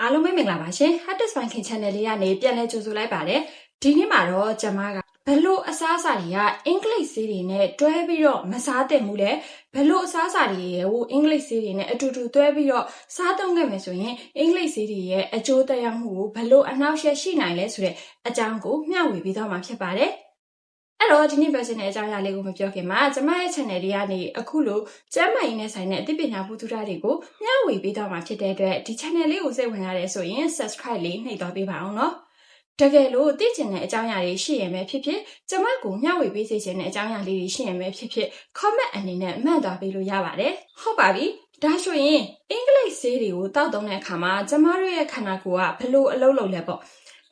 အားလုံးပဲမင်္ဂလာပါရှင် Hattest Banking Channel လေးကနေပြန်လဲကြိုဆိုလိုက်ပါတယ်ဒီနေ့မှာတော့ကျွန်မကဘလို့အစားအစာတွေကအင်္ဂလိပ်ဆေးတွေနဲ့တွဲပြီးတော့မစားသင့်ဘူးလေဘလို့အစားအစာတွေရဲ့အင်္ဂလိပ်ဆေးတွေနဲ့အတူတူတွဲပြီးတော့စားသုံးခဲ့မယ်ဆိုရင်အင်္ဂလိပ်ဆေးတွေရဲ့အကျိုးသက်ရောက်မှုကိုဘလို့အနှောက်အယှက်ရှိနိုင်လဲဆိုတဲ့အကြောင်းကိုမျှဝေပေးသွားမှာဖြစ်ပါတယ်အဲ့တော့ဒီနေ့ version ရဲ့အကြောင်းအရာလေးကိုမပြောခင်မှာကျွန်မရဲ့ channel လေးကနေအခုလိုကျမ်းမာရေးနဲ့ဆိုင်တဲ့အသိပညာဗဟုသုတတွေကိုမျှဝေပေးသွားမှာဖြစ်တဲ့အတွက်ဒီ channel လေးကိုစိတ်ဝင်စားတယ်ဆိုရင် subscribe လေးနှိပ်သွားပေးပါအောင်နော်တကယ်လို့သိချင်တဲ့အကြောင်းအရာတွေရှိရင်ပဲဖြစ်ဖြစ်ကျွန်မကိုမျှဝေပေးစေချင်တဲ့အကြောင်းအရာလေးတွေရှိရင်ပဲဖြစ်ဖြစ် comment အနေနဲ့မှတ်သွားပေးလို့ရပါတယ်ဟုတ်ပါပြီဒါဆိုရင်အင်္ဂလိပ်ဆေးတွေကိုတောက်သုံးတဲ့အခါမှာကျမတို့ရဲ့ခန္ဓာကိုယ်ကဘလို့အလုပ်လုပ်လဲပေါ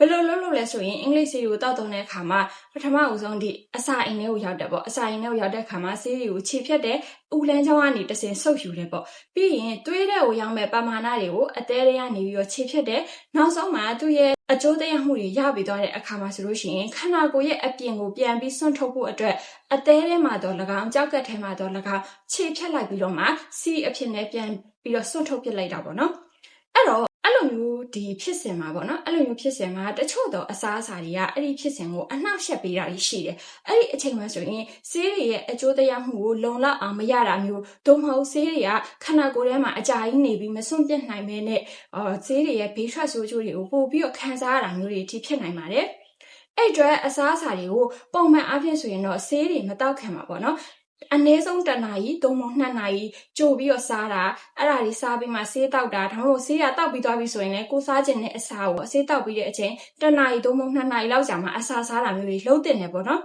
့ဘယ်လိုလုပ်လို့လဲဆိုရင်အင်္ဂလိပ်ဆေးတွေကိုတောက်သုံးတဲ့အခါမှာပထမဦးဆုံးဒီအစာအိမ်လေးကိုရောက်တယ်ပေါ့အစာအိမ်လေးကိုရောက်တဲ့အခါမှာဆေးတွေကိုခြေဖြတ်တဲ့ဥလန်းချောင်းကနေတဆင်ဆုပ်ယူတယ်ပေါ့ပြီးရင်သွေးတဲ့ကိုရောက်မဲ့ပမာဏတွေကိုအသေးတွေကနေပြီးတော့ခြေဖြတ်တဲ့နောက်ဆုံးမှာသူ့ရဲ့အကျိုးသက်ရောက်မှုတွေရပြီးသွားတဲ့အခါမှာဆိုလို့ရှိရင်ခန္ဓာကိုယ်ရဲ့အပြင်ကိုပြန်ပြီးဆွန့်ထုတ်ဖို့အတွက်အသေးထဲမှာတော့၎င်းကြောက်ကက်ထဲမှာတော့၎င်းခြေဖြတ်လိုက်ပြီးတော့မှစီအဖြစ်နဲ့ပြန်ပြီးတော့ဆွန့်ထုတ်ပစ်လိုက်တာပေါ့နော်အဲ့တော့အဲ့လိုမျိုးဒီဖြစ်စဉ်မှာပေါ့နော်အဲ့လိုမျိုးဖြစ်စဉ်မှာတချို့တော့အစားအစာတွေကအဲ့ဒီဖြစ်စဉ်ကိုအနှောက်ယှက်ပေးတာရှိတယ်အဲ့ဒီအချိန်မှာဆိုရင်ဆေးတွေရဲ့အကျိုးသက်ရောက်မှုကိုလုံလောက်အောင်မရတာမျိုးသို့မဟုတ်ဆေးတွေကခန္ဓာကိုယ်ထဲမှာအကြာကြီးနေပြီးမစွန့်ပစ်နိုင်မဲနဲ့ဆေးတွေရဲ့ဘေးထွက်ဆိုးကျိုးတွေကိုပို့ပြီးတော့ခံစားရတာမျိုးတွေဖြစ်နိုင်ပါတယ်အဲ့အတွက်အစားအစာတွေကိုပုံမှန်အားဖြင့်ဆိုရင်တော့ဆေးတွေမတောက်ခံပါပေါ့နော်အနည်းဆုံး1နာရီ3မို့2နာရီကြိုပြီးတော့စားတာအဲ့ဒါတွေစားပြီးမှဆေးတောက်တာဒါမှမဟုတ်ဆေးရတောက်ပြီးသွားပြီဆိုရင်လည်းကိုစားခြင်းနဲ့အစာကိုဆေးတောက်ပြီးတဲ့အချိန်1နာရီ3မို့2နာရီလောက်ကြာမှအစာစားတာမျိုးတွေလှုပ်တင်တယ်ပေါ့နော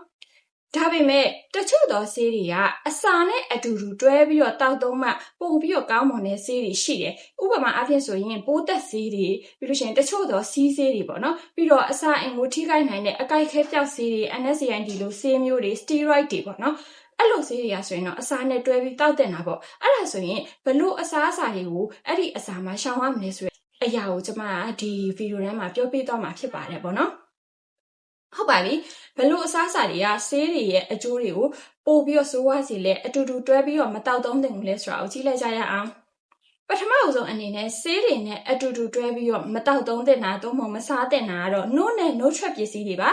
်ဒါပေမဲ့တချို့သောဆေးတွေကအစာနဲ့အတူတူတွဲပြီးတော့တောက်သုံးမှပို့ပြီးတော့ကောင်းမွန်တဲ့ဆေးတွေရှိတယ်ဥပမာအားဖြင့်ဆိုရင်ပိုးသက်ဆေးတွေပြီးလို့ရှိရင်တချို့သောစီးဆေးတွေပေါ့နော်ပြီးတော့အစာအိမ်ကိုထိခိုက်နိုင်တဲ့အကိုက်ခဲပြောက်ဆေးတွေ NSAID လိုဆေးမျိုးတွေ steroid တွေပေါ့နော်အဲ့လိုဆေးတွေကဆိုရင်တော့အစာနဲ့တွဲပြီးတောက်တင်တာပေါ့အဲ့ဒါဆိုရင်ဘလို့အစားအစာတွေကိုအဲ့ဒီအစာမှာရှောင်ရမလဲဆိုတဲ့အရာကိုကျွန်မကဒီဗီဒီယိုထဲမှာပြောပြသွားမှာဖြစ်ပါတယ်ပေါ့နော်ဟုတ်ပါပြီဘလို့အစားအစာတွေကဆေးတွေရဲ့အကျိုးတွေကိုပို့ပြီးတော့ဆိုးဝါးစေလဲအတူတူတွဲပြီးတော့မတောက်သုံးသင့်ဘူးလဲဆိုတာကိုကြည့်လိုက်ကြရအောင်ပထမအဆုံးအနေနဲ့ဆေးတွေနဲ့အတူတူတွဲပြီးတော့မတောက်သုံးသင့်တာသို့မဟုတ်မစားသင့်တာကတော့ no နဲ့ no trap ပစ္စည်းတွေပါ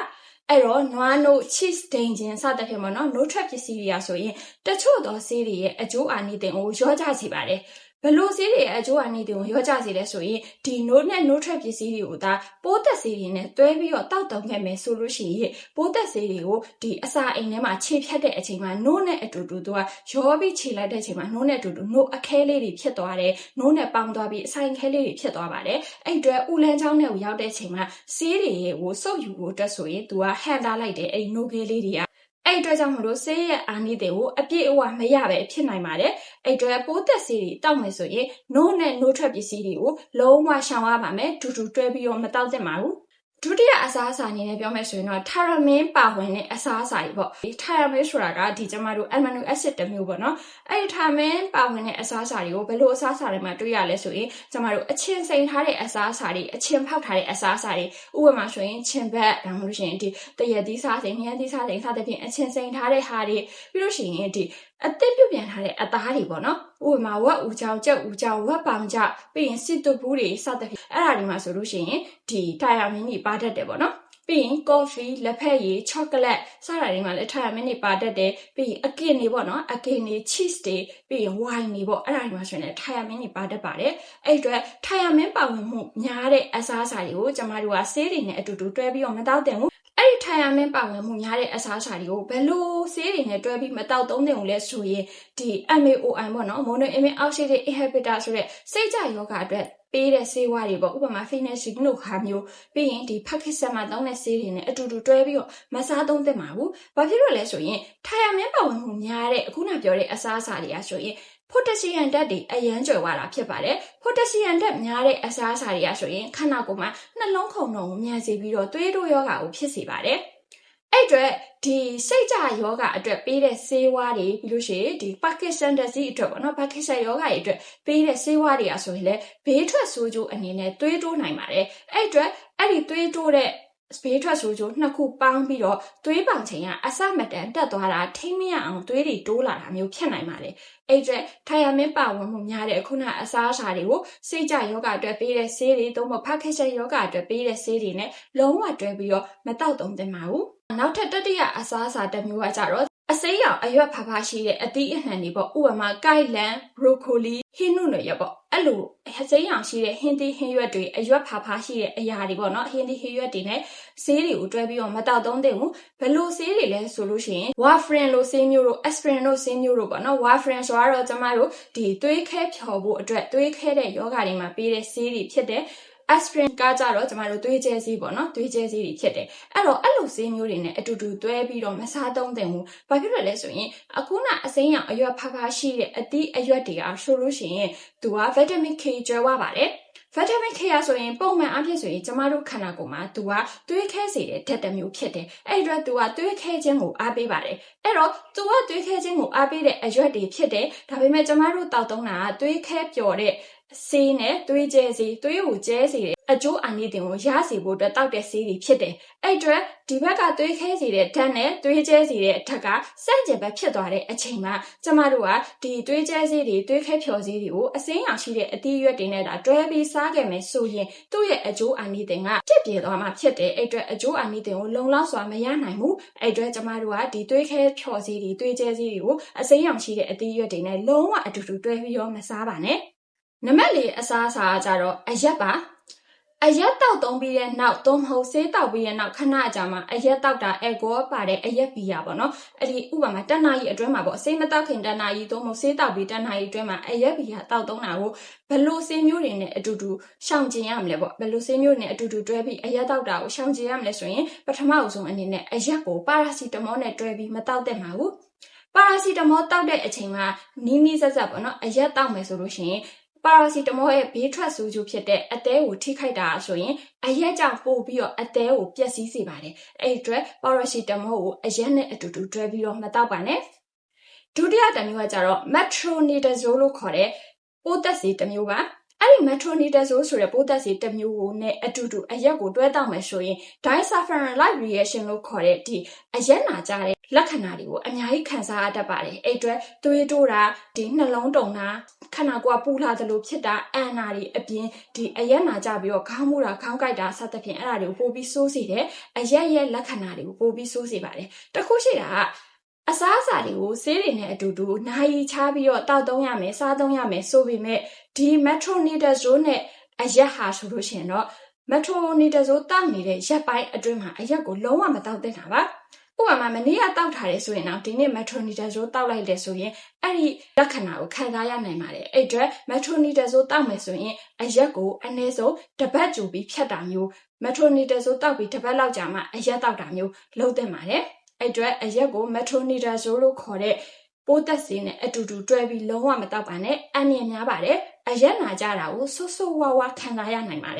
အဲ့တော့နွားနို့ cheese ဒိန်ဂျင်စသဖြင့်ပေါ့နော် no trap ပစ္စည်းတွေကဆိုရင်တချို့သောဆေးတွေရဲ့အကျိုးအာနိသင်ကိုရောကြစေပါတယ်ဘလို့ဆေးတွေရဲ့အကျိုးအာနိသင်ကိုရောကြစေလဲဆိုရင်ဒီ no နဲ့ no trap ပစ္စည်းတွေကိုဒါပိုးသက်ဆေးတွေနဲ့တွဲပြီးတော့တောက်တုံခဲ့မယ်ဆိုလို့ရှိရင်ပိုးသက်ဆေးတွေကိုဒီအစာအိမ်ထဲမှာခြေဖြတ်တဲ့အချိန်မှာ no နဲ့အတူတူသူကရောပြီးခြေလိုက်တဲ့အချိန်မှာ no နဲ့အတူတူ no အခဲလေးတွေဖြစ်သွားတယ် no နဲ့ပေါင်းသွားပြီးအဆိုင်ခဲလေးတွေဖြစ်သွားပါတယ်အဲ့အတွက်ဥလန်းချောင်းနဲ့ရောက်တဲ့အချိန်မှာဆေးတွေကိုစုပ်ယူဖို့အတွက်ဆိုရင်သူကဟန်တာလိုက်တယ်အဲ့ no ခဲလေးတွေကအဲ့အတွက်ကြောင့်မလို့ဆေးရဲ့အာနိသင်ကိုအပြည့်အဝမရပဲဖြစ်နိုင်ပါတယ်အဲ့အတွက်ပိုးသက်ဆေးတွေတောက်မယ်ဆိုရင် no နဲ့ no trap ပစ္စည်းတွေကိုလုံးဝရှောင်ရပါမယ်တူတူတွဲပြီးတော့မတောက်သင့်ပါဘူးဒုတိယအစားအစာအနေနဲ့ပြောမယ်ဆိုရင်တော့ thiamine ပါဝင်တဲ့အစားအစာတွေပေါ့ဒီ thiamine ဆိုတာကဒီကျမတို့ amino acid တစ်မျိုးပေါ့နော်အဲ့ဒီ thiamine ပါဝင်တဲ့အစားအစာတွေကိုဘယ်လိုအစားအစာတွေမှာတွေ့ရလဲဆိုရင်ကျမတို့အချင်းစိန်ထားတဲ့အစားအစာတွေအချင်းဖောက်ထားတဲ့အစားအစာတွေဥပမာဆိုရင်ချင်းဘက်ဒါမှမဟုတ်လို့ရှိရင်ဒီတရက်သီးစားစိန်၊ငှက်သီးစားစိန်စသဖြင့်အချင်းစိန်ထားတဲ့ဟာတွေပြီးလို့ရှိရင်ဒီအသစ်ပြုတ်ပြန်ထားတဲ့အသားတွေပေါ့နော်ဥပမာဝက်ဦးကြောင်ကြက်ဦးကြောင်ဝက်ပောင်ကြောင်ပြီးရင်စစ်တုပ်ဘူးတွေစသဖြင့်အဲ့ဒါတွေမှာဆိုလို့ရှိရင်ဒီthiamineတွေပါတတ်တယ်ပေါ့နော်ပြီးရင် coffee လက်ဖက်ရည် chocolate စတာတွေမှာလည်း thiamine တွေပါတတ်တယ်ပြီးရင်အကင်တွေပေါ့နော်အကင်တွေ cheese တွေပြီးရင် wine တွေပေါ့အဲ့ဒါတွေမှာဆိုရင်လည်း thiamine တွေပါတတ်ပါတယ်အဲ့အတွက် thiamine ပါဝင်မှုများတဲ့အစားအစာတွေကိုကျမတို့ကဆေးတွေနဲ့အတူတူတွဲပြီးတော့မတောက်သင့်ဘူးအဲ့ဒီ thiamine ပါဝင်မှုများတဲ့အစားအစာတွေကိုဘယ်လိုဆေးတွေနဲ့တွဲပြီးမတောက်သုံးသင့်ဘူးလဲဆိုရင်ဒီ MAOI ပေါ့နော် monoamine oxidase inhibitor ဆိုတဲ့စိတ်ကြယောဂအတွက်ပေးတဲ့ဆေးဝါးတွေပေါ့ဥပမာ phenylephrine တို့ခါမျိုးပြီးရင်ဒီ Parkinson မှာသုံးတဲ့ဆေးတွေနဲ့အတူတူတွဲပြီးတော့မစားသုံးသင့်ပါဘူး။ဘာဖြစ်လို့လဲဆိုရင် thiamine ပါဝင်မှုများတဲ့အခုနပြောတဲ့အစားအစာတွေကဆိုရင်potassium ဓာတ်တွေအရန်ကျွယ်ဝတာဖြစ်ပါတယ်။ potassium ဓာတ်များတဲ့အစားအစာတွေကဆိုရင်ခန္ဓာကိုယ်မှာနှလုံးခုန်နှုန်းကိုမြန်စေပြီးတော့သွေးတိုးယောဂါကိုဖြစ်စေပါတယ်။အဲ့အတွက်ဒီစိတ်ကြယောဂအတွက်ပေးတဲ့ဆေးဝါးတွေပြီးလို့ရှိရင်ဒီ Parkinson disease အတွက်ပေါ့နော် Parkinson ယောဂရဲ့အတွက်ပေးတဲ့ဆေးဝါးတွေကဆိုရင်လည်းဘေးထွက်ဆိုးကျိုးအနေနဲ့သွေးတိုးနိုင်ပါတယ်အဲ့အတွက်အဲ့ဒီသွေးတိုးတဲ့ ဘေးထွက်ဆိုးကျိုးနှစ်ခုပေါင်းပြီးတော့သွေးပေါင်ချိန်ကအစမတန်တက်သွားတာထိမရအောင်သွေးတွေတိုးလာတာမျိုးဖြစ်နိုင်ပါတယ်အဲ့အတွက်ထိုင်ယာမင်းပါဝင်မှုများတဲ့ခုနအစားအစာတွေကိုစိတ်ကြယောဂအတွက်ပေးတဲ့ဆေးတွေသို့မဟုတ်ဖက်ခက်ချက်ယောဂအတွက်ပေးတဲ့ဆေးတွေနဲ့လုံးဝတွဲပြီးတော့မတောက်သုံးသင့်ပါဘူးနောက်ထပ်တတိယအစားအစာတစ်မျိုးကကြတော့အစိမ်းရောင်အရွက်ဖာဖာရှိတဲ့အသီးအနှံတွေပေါ့ဥပမာကိုက်လန်ဘရိုကိုလီဟင်းနုတွေရပေါ့အဲ့လိုအစိမ်းရောင်ရှိတဲ့ဟင်းသီးဟင်းရွက်တွေအရွက်ဖာဖာရှိတဲ့အရာတွေပေါ့နော်ဟင်းသီးဟင်းရွက်တွေနဲ့ဆေးတွေကိုတွဲပြီးတော့မတောက်သုံးသင့်ဘူးဘယ်လိုဆေးတွေလဲဆိုလို့ရှိရင် warfarin လို့ဆေးမျိုးတို့ aspirin လို့ဆေးမျိုးတို့ပေါ့နော် warfarin ဆိုတော့ကျမတို့ဒီသွေးခဲဖြော်ဖို့အတွက်သွေးခဲတဲ့ယောဂတွေမှာပေးတဲ့ဆေးတွေဖြစ်တဲ့aspirin ကကြတော့ကျမတို့သွေးကျဲဆေးပေါ့နော်သွေးကျဲဆေးတွေဖြစ်တယ်အဲ့တော့အဲ့လိုဆေးမျိုးတွေနဲ့အတူတူတွဲပြီးတော့မစားသုံးသင့်ဘူးဘာဖြစ်လို့လဲဆိုရင်အခုနအစိမ်းရောင်အရွက်ဖားဖားရှိတဲ့အသီးအရွက်တွေကဆိုလို့ရှိရင်သူက vitamin K ကျွဲဝပါတယ်vitamin K ရဆိုရင်ပုံမှန်အဖြစ်ဆိုရင်ကျမတို့ခန္ဓာကိုယ်မှာသူကသွေးခဲစေတဲ့ဓာတ်တစ်မျိုးဖြစ်တယ်အဲ့ဒီတော့သူကသွေးခဲခြင်းကိုအားပေးပါတယ်အဲ့တော့သူကသွေးခဲခြင်းကိုအားပေးတဲ့အရွက်တွေဖြစ်တယ်ဒါပေမဲ့ကျမတို့တောက်သုံးတာကသွေးခဲပျော်တဲ့ဆေးနဲ့သွေးကျဲဆေးသွေးကိုကျဲစေတဲ့အကျိုးအာနိသင်ကိုရစေဖို့အတွက်တောက်တဲ့ဆေးတွေဖြစ်တယ်အဲ့အတွက်ဒီဘက်ကသွေးခဲစေတဲ့ဓာတ်နဲ့သွေးကျဲစေတဲ့ဓာတ်ကစန့်ကျင်ဘက်ဖြစ်သွားတဲ့အချိန်မှာကျမတို့ကဒီသွေးကျဲဆေးတွေသွေးခဲဖြော်ဆေးတွေကိုအစိမ်းရောင်ရှိတဲ့အသီးရွက်တွေနဲ့တွဲပြီးစားခဲ့မယ်ဆိုရင်သူ့ရဲ့အကျိုးအာနိသင်ကပြည့်ပြည့်သွားမှာဖြစ်တယ်အဲ့အတွက်အကျိုးအာနိသင်ကိုလုံလောက်စွာမရနိုင်ဘူးအဲ့အတွက်ကျမတို့ကဒီသွေးခဲဖြော်ဆေးတွေသွေးကျဲဆေးတွေကိုအစိမ်းရောင်ရှိတဲ့အသီးရွက်တွေနဲ့လုံးဝအတူတူတွဲပြီးတော့မစားပါနဲ့နံပါတ်၄အစားအစာကကြတော့အရက်ပါအရက်တောက်သုံးပြီးတဲ့နောက်သုံးမဟုတ်ဆေးတောက်ပြီးတဲ့နောက်ခဏကြာမှအရက်တောက်တာအယ်ကိုပါတဲ့အရက်ဘီယာပေါ့နော်အဲ့ဒီဥပမာတဏှာကြီးအတွင်းမှာပေါ့ဆေးမတောက်ခင်တဏှာကြီးသုံးမဟုတ်ဆေးတောက်ပြီးတဏှာကြီးအတွင်းမှာအရက်ဘီယာတောက်သုံးတာကိုဘယ်လိုဆေးမျိုးတွေနဲ့အတူတူရှောင်ကျဉ်ရမလဲပေါ့ဘယ်လိုဆေးမျိုးတွေနဲ့အတူတူတွဲပြီးအရက်တောက်တာကိုရှောင်ကျဉ်ရမလဲဆိုရင်ပထမအဆုံးအနေနဲ့အရက်ကိုပါရာစီတမောနဲ့တွဲပြီးမတောက်သင့်ပါဘူးပါရာစီတမောတောက်တဲ့အချိန်မှာနီးနီးဆက်ဆက်ပေါ့နော်အရက်တောက်မယ်ဆိုလို့ရှိရင်ပါရာစီတမောရဲ့ဘေးထွက်ဆိုးကျိုးဖြစ်တဲ့အသည်းကိုထိခိုက်တာဆိုရင်အရက်ကြောင့်ပို့ပြီးတော့အသည်းကိုပျက်စီးစေပါတယ်အဲ့ဒီအတွက်ပါရာစီတမောကိုအရက်နဲ့အတူတူတွဲပြီးတော့မတောက်ပါနဲ့ဒုတိယတစ်မျိုးကကြတော့ metronidazole လို့ခေါ်တဲ့ပိုးသက်ဆေးတစ်မျိုးပါအဲ့ဒီ metronidazole ဆိုတဲ့ပိုးသက်ဆေးတစ်မျိုးကိုနဲ့အတူတူအရက်ကိုတွဲတောက်မယ်ဆိုရင် disulfiram-like reaction လို့ခေါ်တဲ့ဒီအရက်နာကြတဲ့လက္ခဏာတွေကိုအများကြီးခံစားရတတ်ပါတယ်အဲ့အတွက်သွေးတိုးတာဒီနှလုံးတုန်တာခန္ဓာကိုယ်ပူလာသလိုဖြစ်တာအန်နာတွေအပြင်ဒီအရက်နာကြပြီးတော့ခေါင်းမူတာခေါင်းကိုက်တာစသဖြင့်အဲ့ဒါတွေကိုပိုပြီးဆိုးစေတယ်အရက်ရဲ့လက္ခဏာတွေကိုပိုပြီးဆိုးစေပါတယ်တခုရှိတာကအစားအစာတွေကိုဆေးတွေနဲ့အတူတူနိုင်ချားပြီးတော့တောက်သုံးရမယ်စားသုံးရမယ်ဆိုပေမဲ့ဒီ metronidazole နဲ့အရက်ဟာဆိုလို့ရှိရင်တော့ metronidazole တောက်နေတဲ့ရက်ပိုင်းအတွင်းမှာအရက်ကိုလုံးဝမတောက်သင့်တာပါဥပမာမနေ့ကတောက်ထားတယ်ဆိုရင်တော့ဒီနေ့ metronidazole တောက်လိုက်တယ်ဆိုရင်အဲ့ဒီလက္ခဏာကိုခံစားရနိုင်ပါတယ်အဲ့အတွက် metronidazole တောက်မယ်ဆိုရင်အရက်ကိုအနည်းဆုံးတစ်ပတ်ကြိုပြီးဖြတ်တာမျိုး metronidazole တောက်ပြီးတစ်ပတ်လောက်ကြာမှအရက်တောက်တာမျိုးလုပ်သင့်ပါတယ်အဲ့အတွက်အရက်ကို metronidazole လို့ခေါ်တဲ့ပိုးသက်ဆေးနဲ့အတူတူတွဲပြီးလုံးဝမတောက်ပါနဲ့အန္တရာယ်များပါတယ်အရက်နာကြတာကိုဆိုးဆိုးဝါးဝါခံစားရနိုင်ပါတယ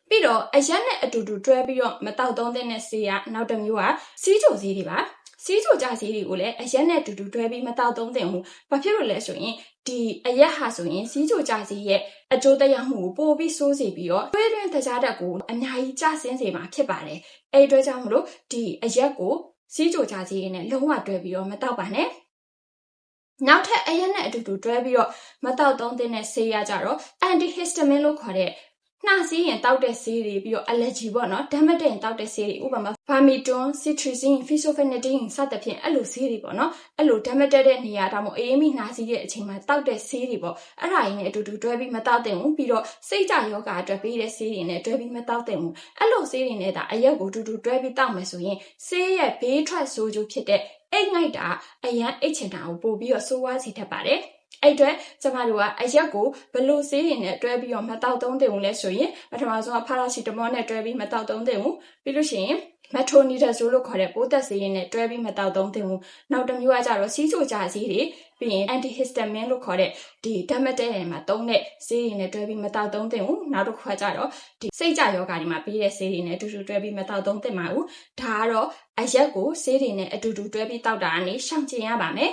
်ပြီးတော့အရက်နဲ့အတူတူတွဲပြီးတော့မတောက်သုံးတဲ့ဆေးကနောက်တစ်မျိုးကစီးချိုဆေးတွေပါစီးချိုကြဆေးတွေကိုလည်းအရက်နဲ့အတူတူတွဲပြီးမတောက်သုံးသင့်ဘူးဘာဖြစ်လို့လဲဆိုရင်ဒီအရက်ဟာဆိုရင်စီးချိုကြဆေးရဲ့အကျိုးသက်ရောက်မှုကိုပိုပြီးဆိုးစေပြီးတော့သွေးတွင်းသကြားဓာတ်ကိုအများကြီးကျဆင်းစေမှာဖြစ်ပါတယ်အဲ့ဒီအတွက်ကြောင့်မလို့ဒီအရက်ကိုစီးချိုကြဆေးနဲ့လုံးဝတွဲပြီးတော့မတောက်ပါနဲ့နောက်ထပ်အရက်နဲ့အတူတူတွဲပြီးတော့မတောက်သုံးသင့်တဲ့ဆေးရကြတော့ antihistamine လို့ခေါ်တဲ့နှာစေးရင်တောက်တဲ့ဆေးတွေပြီးတော့ allergy ပေါ့နော်ဓာတ်မတည့်ရင်တောက်တဲ့ဆေးတွေဥပမာ Famotidine, Cetirizine, Fexofenadine စသဖြင့်အဲ့လိုဆေးတွေပေါ့နော်အဲ့လိုဓာတ်မတည့်တဲ့နေရာဒါမှမဟုတ်အေးမိနှာစေးတဲ့အချိန်မှာတောက်တဲ့ဆေးတွေပေါ့အဲ့ဒါရင်းနဲ့အတူတူတွဲပြီးမတောက်သင့်ဘူးပြီးတော့စိတ်ကြယောဂအတွက်ပေးတဲ့ဆေးတွေနဲ့တွဲပြီးမတောက်သင့်ဘူးအဲ့လိုဆေးတွေနဲ့ဒါအရက်ကိုတူတူတွဲပြီးတောက်မယ်ဆိုရင်ဆေးရဲ့ဘေးထွက်ဆိုးကျိုးဖြစ်တဲ့အိတ်ငိုက်တာအရန်အိတ်ချင်တာကိုပို့ပြီးတော့ဆိုးဝါးစေတတ်ပါတယ်အဲ့အတွက်ကျမတို့ကအရက်ကိုဘလို့ဆေးတွေနဲ့တွဲပြီးတော့မတောက်သုံးသင့်ဘူးလဲဆိုရင်ပထမဆုံးကပါရာစီတမောနဲ့တွဲပြီးမတောက်သုံးသင့်ဘူးပြီးလို့ရှိရင် metronidazole လို့ခေါ်တဲ့ပိုးသက်ဆေးနဲ့တွဲပြီးမတောက်သုံးသင့်ဘူးနောက်တစ်မျိုးကကြတော့စီးချိုကြဆေးတွေပြီးရင် antihistamine လို့ခေါ်တဲ့ဒီဓာတ်မတည့်တွေမှာသုံးတဲ့ဆေးတွေနဲ့တွဲပြီးမတောက်သုံးသင့်ဘူးနောက်တစ်ခါကြတော့ဒီစိတ်ကြယောဂါတွေမှာပေးတဲ့ဆေးတွေနဲ့အတူတူတွဲပြီးမတောက်သုံးသင့်ပါဘူးဒါကတော့အရက်ကိုဆေးတွေနဲ့အတူတူတွဲပြီးတောက်တာကနေရှောင်ကျဉ်ရပါမယ်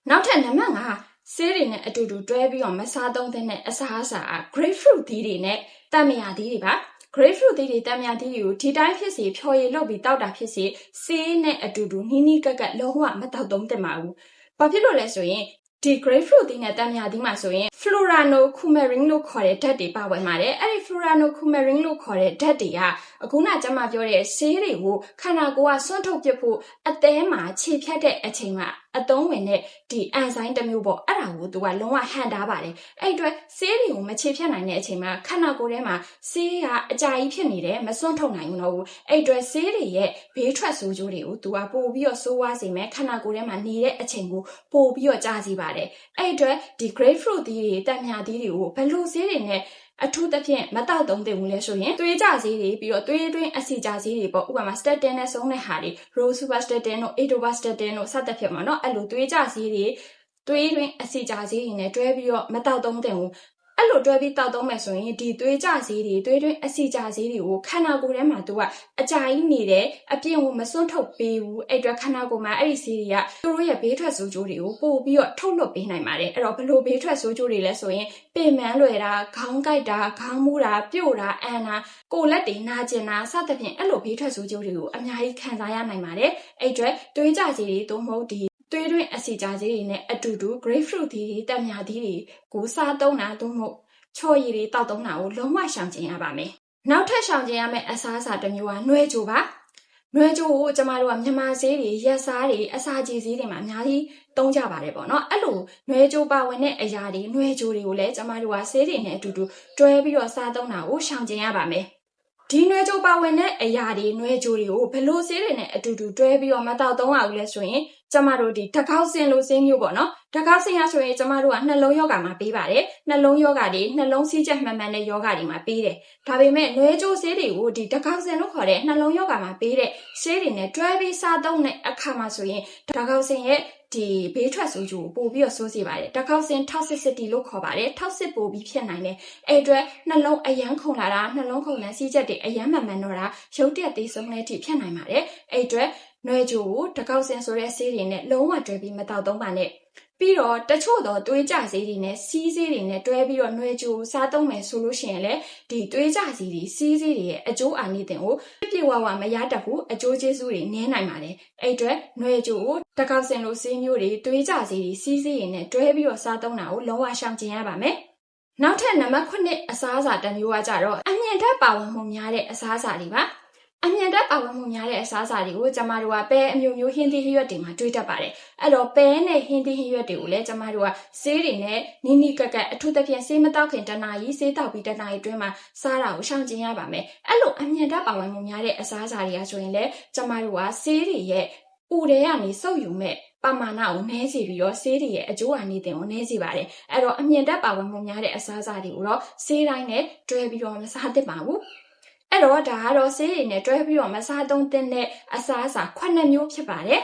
နောက်ထပ်နံပါတ်5ဆေးတွေနဲ့အတူတူတွဲပြီးတော့မစားသုံးတဲ့အစားအစာက grapefruit သီးတွေနဲ့တန်မယာသီးတွေပါ grapefruit သီးတွေတံမြသီးတွေကိုဒီတိုင်းဖြစ်စီဖြော်ရည်လုပ်ပြီးတောက်တာဖြစ်စီဆေးနဲ့အတူတူနီးနီးကက်ကက်လုံးဝမတောက်သုံးသင့်ပါဘူး။ဘာဖြစ်လို့လဲဆိုရင်ဒီ grapefruit သီးနဲ့တံမြသီးမှာဆိုရင် fluorano-coumarin လို့ခေါ်တဲ့ဓာတ်တွေပါဝင်ပါတယ်။အဲ့ဒီ fluorano-coumarin လို့ခေါ်တဲ့ဓာတ်တွေကအခုနကျမပြောတဲ့ဆေးတွေကိုခန္ဓာကိုယ်ကစွန့်ထုတ်ပစ်ဖို့အသည်းမှာခြေဖြတ်တဲ့အချိန်မှာအသုံးဝင်တဲ့ဒီအန်ဇိုင်းတစ်မျိုးပေါ့အဲ့ဒါကိုသူကလုံးဝဟန်တားပါတယ်အဲ့အတွက်ဆေးတွေကိုမခြေဖြတ်နိုင်တဲ့အချိန်မှာခန္ဓာကိုယ်ထဲမှာဆေးကအကြာကြီးဖြစ်နေတယ်မစွန့်ထုတ်နိုင်ဘူးတော့ဘူးအဲ့အတွက်ဆေးတွေရဲ့ဘေးထွက်ဆိုးကျိုးတွေကိုသူကပို့ပြီးတော့ဆိုးဝါးစေမယ်ခန္ဓာကိုယ်ထဲမှာနေတဲ့အချိန်ကိုပို့ပြီးတော့ကြာစီပါတယ်အဲ့အတွက်ဒီ grapefruit သီးတွေတံမြသီးတွေကိုဘယ်လိုဆေးတွေနဲ့အထူးသဖြင့်မတောက်သုံးသင့်ဘူးလဲဆိုရင်သွေးကြဆေးတွေပြီးတော့သွေးတွင်းအဆီကြဆေးတွေပေါ့ဥပမာ statin နဲ့ဆုံးတဲ့ဟာတွေ rosuvastatin တို့ atorvastatin တို့စသဖြင့်ပေါ့နော်အဲ့လိုသွေးကြဆေးတွေသွေးတွင်းအဆီကြဆေးတွေနဲ့တွဲပြီးတော့မတောက်သုံးသင့်ဘူးအဲ့လိုတွဲပြီးတောက်သုံးမယ်ဆိုရင်ဒီသွေးကြဆေးတွေသွေးတွင်းအဆီကြဆေးတွေကိုခန္ဓာကိုယ်ထဲမှာသူကအကြာကြီးနေတယ်အပြင်ကိုမစွန့်ထုတ်ပေးဘူးအဲ့အတွက်ခန္ဓာကိုယ်မှာအဲ့ဒီဆေးတွေကသူတို့ရဲ့ဘေးထွက်ဆိုးကျိုးတွေကိုပို့ပြီးတော့ထုတ်လွှတ်ပေးနိုင်ပါတယ်အဲ့တော့ဘယ်လိုဘေးထွက်ဆိုးကျိုးတွေလဲဆိုရင်ပင်ပန်းလွယ်တာခေါင်းကိုက်တာခေါင်းမူးတာပြို့တာအန်တာကိုယ်လက်တွေနာကျင်တာစသဖြင့်အဲ့လိုဘေးထွက်ဆိုးကျိုးတွေကိုအများကြီးခံစားရနိုင်ပါတယ်အဲ့အတွက်သွေးကြဆေးတွေသို့မဟုတ်ဒီသွေးတွင်းအဆီကြဆေးတွေနဲ့အတူတူ grapefruit သီးတွေတံမြသီးတွေကိုစားသုံးတာသို့မဟုတ်ချော်ရည်တွေတောက်သုံးတာကိုလုံးဝရှောင်ကျဉ်ရပါမယ်။နောက်ထပ်ရှောင်ကျဉ်ရမယ့်အစားအစာတစ်မျိုးကနွယ်ကြိုပါ။နွယ်ကြိုကိုကျမတို့ကမြန်မာဆေးတွေရက်စားတွေအစာကြေးဆေးတွေမှာအများကြီးသုံးကြပါတယ်ပေါ့နော်။အဲ့လိုနွယ်ကြိုပါဝင်တဲ့အရာတွေနွယ်ကြိုတွေကိုလည်းကျမတို့ကဆေးတွေနဲ့အတူတူတွဲပြီးတော့စားသုံးတာကိုရှောင်ကျဉ်ရပါမယ်။ဒီနွယ်ကြိုပါဝင်တဲ့အရာတွေနွယ်ကြိုတွေကိုဘယ်လိုဆေးတွေနဲ့အတူတူတွဲပြီးတော့မတောက်သုံးရဘူးလဲဆိုရင်ကျမတို့ဒီတကောက်စင်လိုဆေးမျိုးပေါ့နော်တကောက်စင်ရဆိုရင်ကျမတို့ကနှလုံးယောဂမှာပေးပါတယ်နှလုံးယောဂတွေနှလုံးစီးချက်မှန်မှန်တဲ့ယောဂတွေမှာပေးတယ်ဒါပေမဲ့နွယ်ကြိုဆေးတွေကိုဒီတကောက်စင်လို့ခေါ်တဲ့နှလုံးယောဂမှာပေးတဲ့ဆေးတွေနဲ့တွဲပြီးစားသုံးတဲ့အခါမှာဆိုရင်တကောက်စင်ရဲ့ဒီဘေးထွက်ဆိုးကျိုးကိုပို့ပြီးတော့ဆိုးစေပါတယ်တကောက်စင် toxicity လို့ခေါ်ပါတယ် toxic ပို့ပြီးဖြစ်နိုင်တယ်အဲ့အတွက်နှလုံးအယမ်းခုန်လာတာနှလုံးခုန်တဲ့စီးချက်တွေအယမ်းမှန်မှန်တော့တာရုပ်တရက်သေးဆုံးတဲ့အထိဖြစ်နိုင်ပါတယ်အဲ့အတွက်နွယ်ကြိုကိုတကောက်စင်ဆိုတဲ့ဆေးတွေနဲ့လုံးဝတွဲပြီးမတောက်သုံးပါနဲ့ပြီးတော့တချို့တော့သွေးကြဆေးတွေနဲ့စီးဆေးတွေနဲ့တွဲပြီးတော့နွယ်ကြိုကိုစားသုံးမယ်ဆိုလို့ရှိရင်လည်းဒီသွေးကြဆေးတွေစီးဆေးတွေရဲ့အကျိုးအာနိသင်ကိုပြည့်ဝဝမရတတ်ဘူးအကျိုးကျေးဇူးတွေနည်းနိုင်ပါတယ်အဲ့အတွက်နွယ်ကြိုကိုတကောက်စင်လိုဆေးမျိုးတွေသွေးကြဆေးတွေစီးဆေးတွေနဲ့တွဲပြီးတော့စားသုံးတာကိုလုံးဝရှောင်ကျဉ်ရပါမယ်နောက်ထပ်နံပါတ်9အစားအစာတစ်မျိုးကကြတော့အမြင့်ဓာတ်ပါဝင်မှုများတဲ့အစားအစာတွေပါအမြင့်ဓာတ်ပါဝင်မှုများတဲ့အစားအစာတွေကိုကျမတို့ကပဲအမျိုးမျိုးဟင်းသီးဟင်းရွက်တွေမှာတွေ့တတ်ပါတယ်အဲ့တော့ပဲနဲ့ဟင်းသီးဟင်းရွက်တွေကိုလည်းကျမတို့ကဆေးတွေနဲ့နီးနီးကက်ကက်အထူးသဖြင့်ဆေးမတောက်ခင်တနာရီဆေးတောက်ပြီးတနာရီတွင်းမှာစားတာကိုရှောင်ကျဉ်ရပါမယ်အဲ့လိုအမြင့်ဓာတ်ပါဝင်မှုများတဲ့အစားအစာတွေကဆိုရင်လည်းကျမတို့ကဆေးတွေရဲ့ပူတွေကနေစုပ်ယူမဲ့ပမာဏကိုနည်းစေပြီးတော့ဆေးတွေရဲ့အကျိုးအာနိသင်ကိုနည်းစေပါတယ်အဲ့တော့အမြင့်ဓာတ်ပါဝင်မှုများတဲ့အစားအစာတွေကိုတော့ဆေးတိုင်းနဲ့တွဲပြီးတော့မစားသင့်ပါဘူးအဲ့တော့ဒါကတော့ဆေးတွေနဲ့တွဲပြီးတော့မစားသုံးသင့်တဲ့အစားအစာ9မျိုးဖြစ်ပါတယ်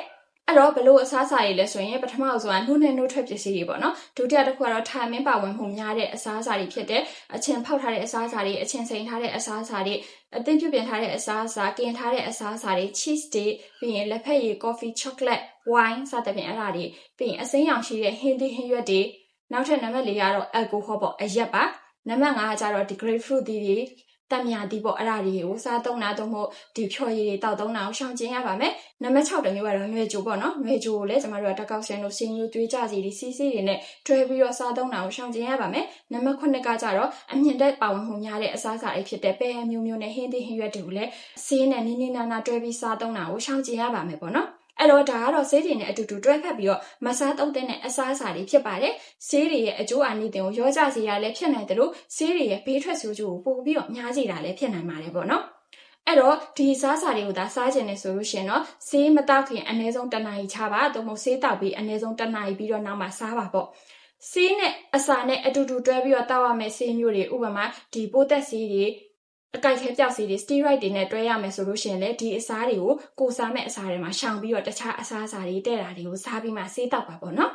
အဲ့တော့ဘလို့အစားအစာတွေလဲဆိုရင်ပထမဆုံးကနှုတ်နဲ့နှုတ်ထွက်ပစ္စည်းတွေပေါ့နော်ဒုတိယတစ်ခုကတော့ထာမင်းပါဝင်မှုများတဲ့အစားအစာတွေဖြစ်တဲ့အချင်းဖောက်ထားတဲ့အစားအစာတွေအချင်းစိန်ထားတဲ့အစားအစာတွေအသင်းပြုပြင်ထားတဲ့အစားအစာကင်ထားတဲ့အစားအစာတွေ cheese တွေပြီးရင်လက်ဖက်ရည် coffee chocolate wine စသဖြင့်အဲ့ဒါတွေပြီးရင်အစိမ်းရောင်ရှိတဲ့ဟင်းသီးဟင်းရွက်တွေနောက်ထပ်နံပါတ်4ကတော့ alcohol ပေါ့အရက်ပါနံပါတ်5ကကျတော့ဒီ grapefruit တွေတံမြသီးပေါ့အဲ့ဒါတွေကိုစားသုံးတာတော့မဟုတ်ဒီဖြော်ရည်တွေတောက်သုံးတာကိုရှောင်ကျဉ်ရပါမယ်နံပါတ်6တမျိုးကတော့နွယ်ကြိုပေါ့နော်နွယ်ကြိုကိုလည်းကျမတို့ကတကောက်စင်လို့စင်ယူသွေးကြစီတွေစီးစီးတွေနဲ့တွဲပြီးတော့စားသုံးတာကိုရှောင်ကျဉ်ရပါမယ်နံပါတ်9ကကြတော့အမြင့်တက်ပါဝင်မှုများတဲ့အစားအစာတွေဖြစ်တဲ့ပဲမျိုးမျိုးနဲ့ဟင်းသီးဟင်းရွက်တွေကိုလည်းဆေးနဲ့နီးနီးနားနားတွဲပြီးစားသုံးတာကိုရှောင်ကျဉ်ရပါမယ်ပေါ့နော်အဲ့တော့ဒါကတော့ဆေးတွေနဲ့အတူတူတွဲဖက်ပြီးတော့မစားသုံးတဲ့အစားအစာတွေဖြစ်ပါတယ်ဆေးတွေရဲ့အကျိုးအာနိသင်ကိုရောကြစေရလည်းဖြစ်နိုင်တယ်လို့ဆေးတွေရဲ့ဘေးထွက်ဆိုးကျိုးကိုပို့ပြီးတော့များစေတာလည်းဖြစ်နိုင်ပါတယ်ပေါ့နော်အဲ့တော့ဒီစားစာတွေကိုသာစားကျင်နေဆိုလို့ရှိရင်တော့ဆေးမတောက်ခင်အနည်းဆုံး1နာရီချပါသို့မဟုတ်ဆေးတောက်ပြီးအနည်းဆုံး1နာရီပြီးတော့နောက်မှစားပါပေါ့ဆေးနဲ့အစာနဲ့အတူတူတွဲပြီးတော့တောက်ရမယ့်ဆေးမျိုးတွေဥပမာဒီပိုးသက်ဆေးတွေအကိုက်ခဲပြောက်စီတွေ steroid တွေနဲ့တွဲရမယ်ဆိုလို့ရှိရင်လည်းဒီအစားတွေကိုကိုစားမဲ့အစားတွေမှာရှောင်ပြီးတော့တခြားအစားအစာတွေတဲ့တာတွေကိုစားပြီးမှဆေးတောက်ပါပေါ့နော်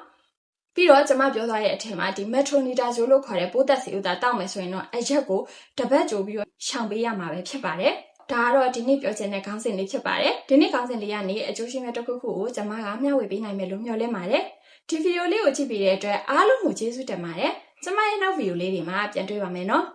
ပြီးတော့ကျွန်မပြောသွားတဲ့အထက်မှာဒီ metronidazole လို့ခေါ်တဲ့ပိုးသက်ဆေးကိုတောက်မယ်ဆိုရင်တော့အရက်ကိုတပတ်ကြိုပြီးတော့ရှောင်ပေးရမှာပဲဖြစ်ပါတယ်ဒါကတော့ဒီနေ့ပြောချင်တဲ့ခေါင်းစဉ်လေးဖြစ်ပါတယ်ဒီနေ့ခေါင်းစဉ်လေးကနေအကျိုးရှိမဲ့တစ်ခုခုကိုကျွန်မကမျှဝေပေးနိုင်မယ်လို့မျှော်လင့်ပါတယ်ဒီဗီဒီယိုလေးကိုကြည့်ပြီးတဲ့အတွက်အားလုံးကိုကျေးဇူးတင်ပါတယ်ကျွန်မရဲ့နောက်ဗီဒီယိုလေးတွေမှာပြန်တွေ့ပါမယ်နော်